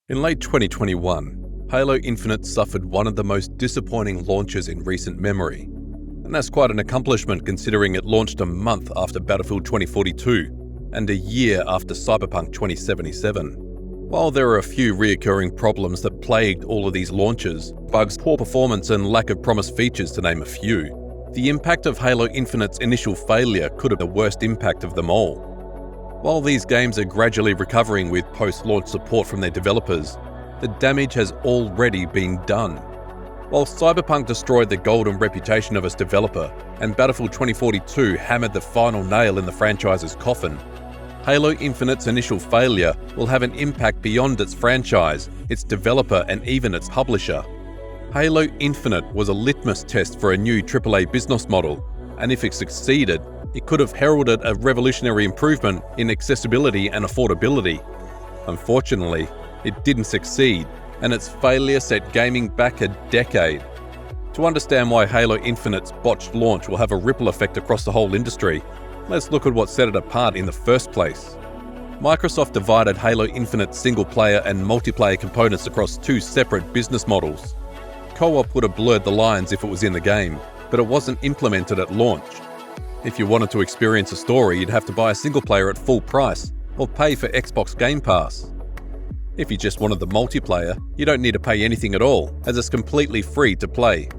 In late 2021, Halo Infinite suffered one of the most disappointing launches in recent memory. And that's quite an accomplishment considering it launched a month after Battlefield 2042 and a year after Cyberpunk 2077. While there are a few reoccurring problems that plagued all of these launches, bugs, poor performance and lack of promised features to name a few, the impact of Halo Infinite's initial failure could have been the worst impact of them all. While these games are gradually recovering with post-launch support from their developers, the damage has already been done. While Cyberpunk destroyed the golden reputation of its developer and Battlefield 2042 hammered the final nail in the franchise's coffin, Halo Infinite's initial failure will have an impact beyond its franchise, its developer and even its publisher. Halo Infinite was a litmus test for a new AAA business model, and if it succeeded, it could have heralded a revolutionary improvement in accessibility and affordability. Unfortunately, it didn't succeed, and its failure set gaming back a decade. To understand why Halo Infinite's botched launch will have a ripple effect across the whole industry, let's look at what set it apart in the first place. Microsoft divided Halo Infinite's single-player and multiplayer components across two separate business models. Co-op would have blurred the lines if it was in the game, but it wasn't implemented at launch. If you wanted to experience a story, you'd have to buy a single player at full price or pay for Xbox Game Pass. If you just wanted the multiplayer, you don't need to pay anything at all, as it's completely free to play.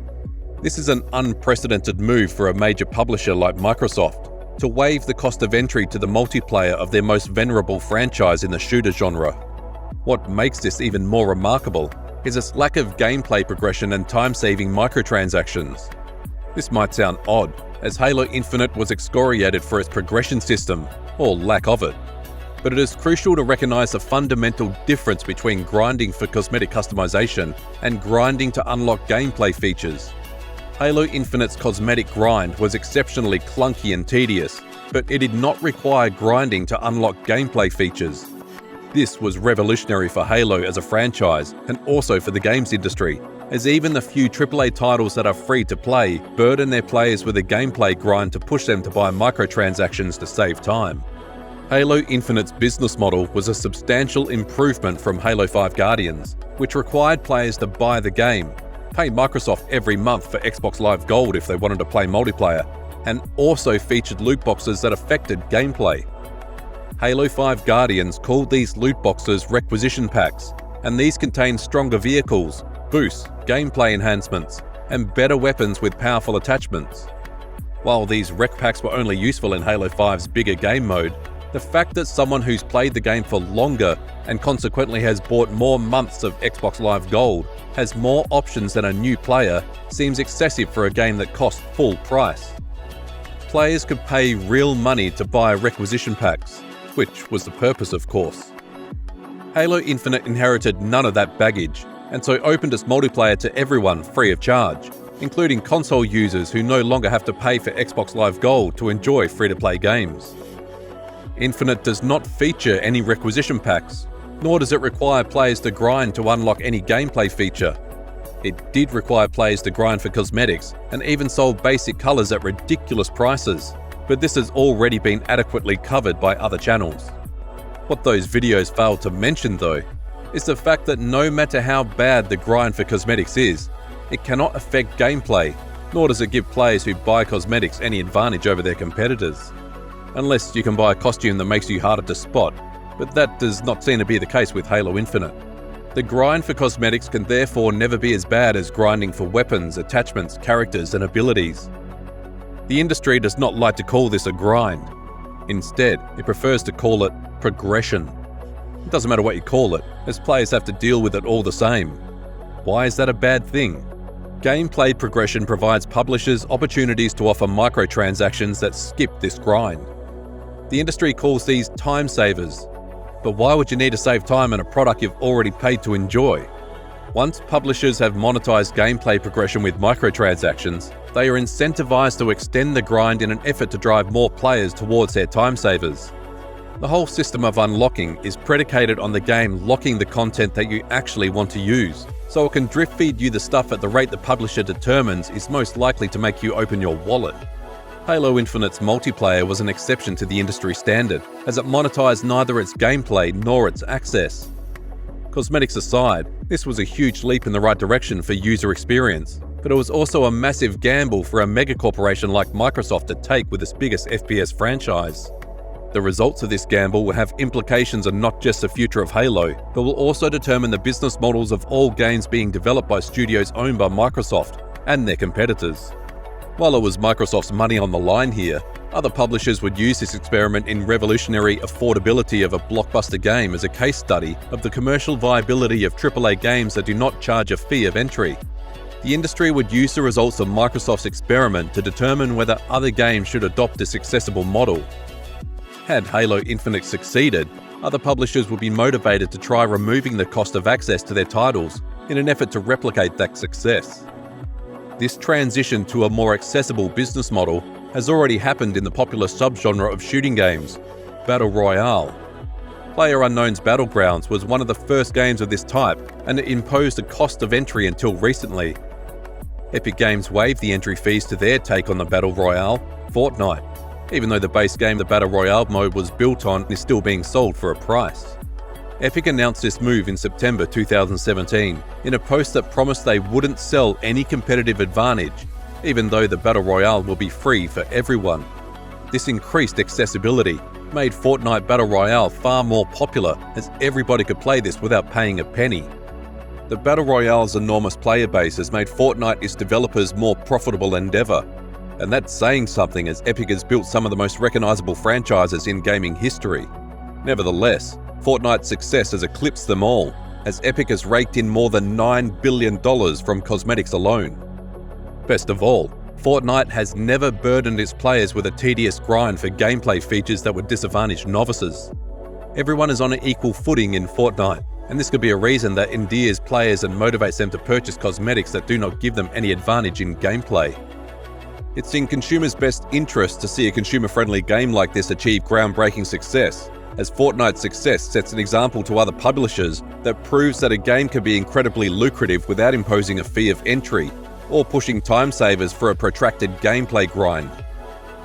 This is an unprecedented move for a major publisher like Microsoft to waive the cost of entry to the multiplayer of their most venerable franchise in the shooter genre. What makes this even more remarkable is its lack of gameplay progression and time-saving microtransactions. This might sound odd, as Halo Infinite was excoriated for its progression system, or lack of it. But it is crucial to recognize the fundamental difference between grinding for cosmetic customization and grinding to unlock gameplay features. Halo Infinite's cosmetic grind was exceptionally clunky and tedious, but it did not require grinding to unlock gameplay features. This was revolutionary for Halo as a franchise and also for the games industry, as even the few AAA titles that are free to play burden their players with a gameplay grind to push them to buy microtransactions to save time. Halo Infinite's business model was a substantial improvement from Halo 5 Guardians, which required players to buy the game, pay Microsoft every month for Xbox Live Gold if they wanted to play multiplayer, and also featured loot boxes that affected gameplay. Halo 5 Guardians called these loot boxes requisition packs, and these contained stronger vehicles, boosts, gameplay enhancements, and better weapons with powerful attachments. While these rec packs were only useful in Halo 5's bigger game mode, the fact that someone who's played the game for longer and consequently has bought more months of Xbox Live Gold has more options than a new player seems excessive for a game that costs full price. Players could pay real money to buy requisition packs, which was the purpose, of course. Halo Infinite inherited none of that baggage, and so opened its multiplayer to everyone free of charge, including console users who no longer have to pay for Xbox Live Gold to enjoy free-to-play games. Infinite does not feature any requisition packs, nor does it require players to grind to unlock any gameplay feature. It did require players to grind for cosmetics, and even sold basic colors at ridiculous prices, but this has already been adequately covered by other channels. What those videos fail to mention, though, is the fact that no matter how bad the grind for cosmetics is, it cannot affect gameplay, nor does it give players who buy cosmetics any advantage over their competitors. Unless you can buy a costume that makes you harder to spot, but that does not seem to be the case with Halo Infinite. The grind for cosmetics can therefore never be as bad as grinding for weapons, attachments, characters, and abilities. The industry does not like to call this a grind. Instead, it prefers to call it progression. It doesn't matter what you call it, as players have to deal with it all the same. Why is that a bad thing? Gameplay progression provides publishers opportunities to offer microtransactions that skip this grind. The industry calls these time savers. But why would you need to save time on a product you've already paid to enjoy? Once publishers have monetized gameplay progression with microtransactions, they are incentivized to extend the grind in an effort to drive more players towards their time savers. The whole system of unlocking is predicated on the game locking the content that you actually want to use, so it can drift feed you the stuff at the rate the publisher determines is most likely to make you open your wallet. Halo Infinite's multiplayer was an exception to the industry standard, as it monetized neither its gameplay nor its access. Cosmetics aside, this was a huge leap in the right direction for user experience, but it was also a massive gamble for a megacorporation like Microsoft to take with its biggest FPS franchise. The results of this gamble will have implications on not just the future of Halo, but will also determine the business models of all games being developed by studios owned by Microsoft and their competitors. While it was Microsoft's money on the line here, other publishers would use this experiment in revolutionary affordability of a blockbuster game as a case study of the commercial viability of AAA games that do not charge a fee of entry. The industry would use the results of Microsoft's experiment to determine whether other games should adopt this accessible model. Had Halo Infinite succeeded, other publishers would be motivated to try removing the cost of access to their titles in an effort to replicate that success. This transition to a more accessible business model has already happened in the popular subgenre of shooting games, Battle Royale. PlayerUnknown's Battlegrounds was one of the first games of this type, and it imposed a cost of entry until recently. Epic Games waived the entry fees to their take on the Battle Royale, Fortnite, even though the base game the Battle Royale mode was built on is still being sold for a price. Epic announced this move in September 2017 in a post that promised they wouldn't sell any competitive advantage, even though the Battle Royale will be free for everyone. This increased accessibility made Fortnite Battle Royale far more popular, as everybody could play this without paying a penny. The Battle Royale's enormous player base has made Fortnite its developers' more profitable endeavor, and that's saying something, as Epic has built some of the most recognizable franchises in gaming history. Nevertheless, Fortnite's success has eclipsed them all, as Epic has raked in more than $9 billion from cosmetics alone. Best of all, Fortnite has never burdened its players with a tedious grind for gameplay features that would disadvantage novices. Everyone is on an equal footing in Fortnite, and this could be a reason that endears players and motivates them to purchase cosmetics that do not give them any advantage in gameplay. It's in consumers' best interest to see a consumer-friendly game like this achieve groundbreaking success, as Fortnite's success sets an example to other publishers that proves that a game can be incredibly lucrative without imposing a fee of entry or pushing time savers for a protracted gameplay grind.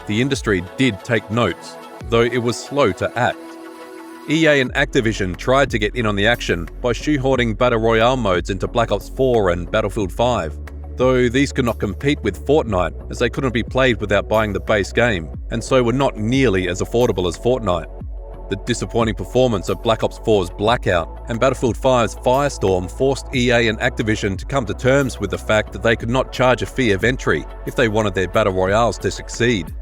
The industry did take notes, though it was slow to act. EA and Activision tried to get in on the action by shoehorning Battle Royale modes into Black Ops 4 and Battlefield 5, though these could not compete with Fortnite as they couldn't be played without buying the base game, and so were not nearly as affordable as Fortnite. The disappointing performance of Black Ops 4's Blackout and Battlefield 5's Firestorm forced EA and Activision to come to terms with the fact that they could not charge a fee of entry if they wanted their Battle Royales to succeed.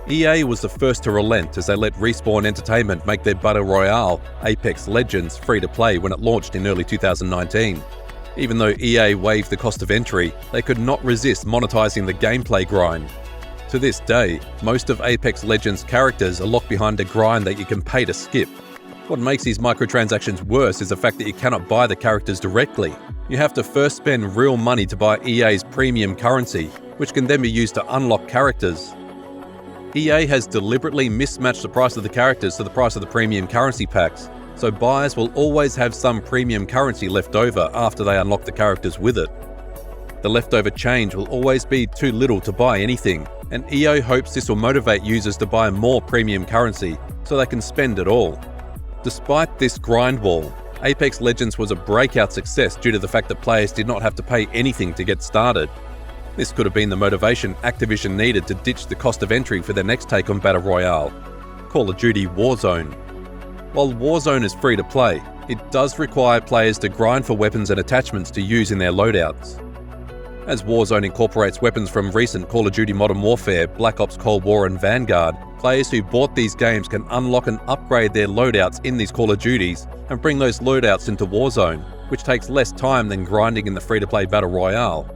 EA was the first to relent as they let Respawn Entertainment make their Battle Royale, Apex Legends, free to play when it launched in early 2019. Even though EA waived the cost of entry, they could not resist monetizing the gameplay grind. To this day, most of Apex Legends characters are locked behind a grind that you can pay to skip. What makes these microtransactions worse is the fact that you cannot buy the characters directly. You have to first spend real money to buy EA's premium currency, which can then be used to unlock characters. EA has deliberately mismatched the price of the characters to the price of the premium currency packs, so buyers will always have some premium currency left over after they unlock the characters with it. The leftover change will always be too little to buy anything, and EA hopes this will motivate users to buy more premium currency so they can spend it all. Despite this grind wall, Apex Legends was a breakout success due to the fact that players did not have to pay anything to get started. This could have been the motivation Activision needed to ditch the cost of entry for their next take on Battle Royale, Call of Duty Warzone. While Warzone is free to play, it does require players to grind for weapons and attachments to use in their loadouts. As Warzone incorporates weapons from recent Call of Duty Modern Warfare, Black Ops Cold War and Vanguard, players who bought these games can unlock and upgrade their loadouts in these Call of Duties and bring those loadouts into Warzone, which takes less time than grinding in the free-to-play Battle Royale.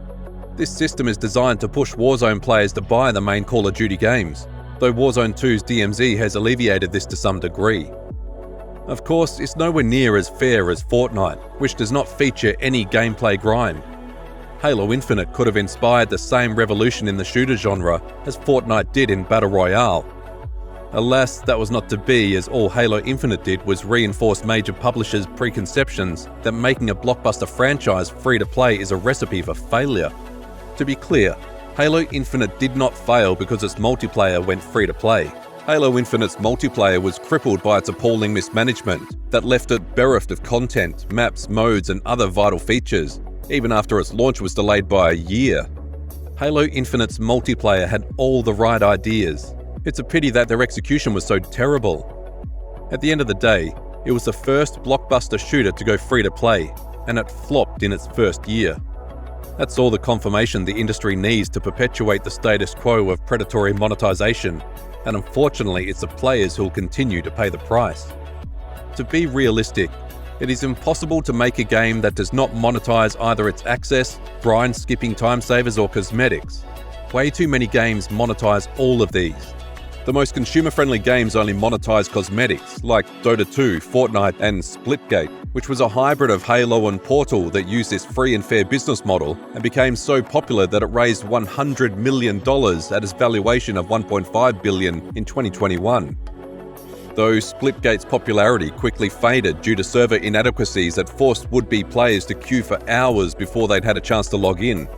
This system is designed to push Warzone players to buy the main Call of Duty games, though Warzone 2's DMZ has alleviated this to some degree. Of course, it's nowhere near as fair as Fortnite, which does not feature any gameplay grind. Halo Infinite could have inspired the same revolution in the shooter genre as Fortnite did in Battle Royale. Alas, that was not to be, as all Halo Infinite did was reinforce major publishers' preconceptions that making a blockbuster franchise free to play is a recipe for failure. To be clear, Halo Infinite did not fail because its multiplayer went free to play. Halo Infinite's multiplayer was crippled by its appalling mismanagement that left it bereft of content, maps, modes, and other vital features, even after its launch was delayed by a year. Halo Infinite's multiplayer had all the right ideas. It's a pity that their execution was so terrible. At the end of the day, it was the first blockbuster shooter to go free to play, and it flopped in its first year. That's all the confirmation the industry needs to perpetuate the status quo of predatory monetization, and unfortunately it's the players who will continue to pay the price. To be realistic, it is impossible to make a game that does not monetize either its access, grind-skipping time savers, or cosmetics. Way too many games monetize all of these. The most consumer-friendly games only monetize cosmetics, like Dota 2, Fortnite, and Splitgate, which was a hybrid of Halo and Portal that used this free and fair business model and became so popular that it raised $100 million at its valuation of $1.5 billion in 2021. Though Splitgate's popularity quickly faded due to server inadequacies that forced would-be players to queue for hours before they'd had a chance to log in.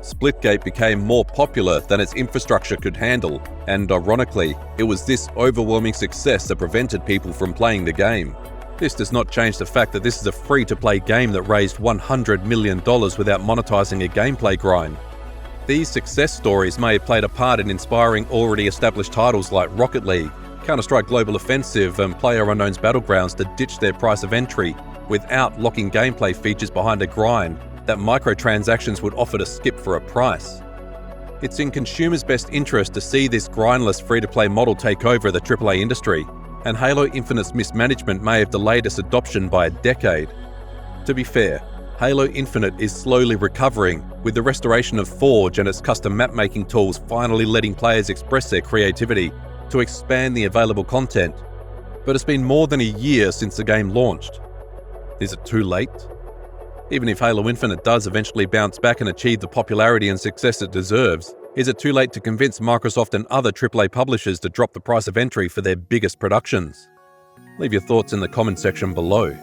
Splitgate became more popular than its infrastructure could handle, and ironically, it was this overwhelming success that prevented people from playing the game. This does not change the fact that this is a free-to-play game that raised $100 million without monetizing a gameplay grind. These success stories may have played a part in inspiring already established titles like Rocket League, Counter-Strike Global Offensive, and PlayerUnknown's Battlegrounds to ditch their price of entry without locking gameplay features behind a grind that microtransactions would offer to skip for a price. It's in consumers' best interest to see this grindless free-to-play model take over the AAA industry, and Halo Infinite's mismanagement may have delayed its adoption by a decade. To be fair, Halo Infinite is slowly recovering, with the restoration of Forge and its custom map-making tools finally letting players express their creativity to expand the available content. But it's been more than a year since the game launched. Is it too late? Even if Halo Infinite does eventually bounce back and achieve the popularity and success it deserves, is it too late to convince Microsoft and other AAA publishers to drop the price of entry for their biggest productions? Leave your thoughts in the comment section below.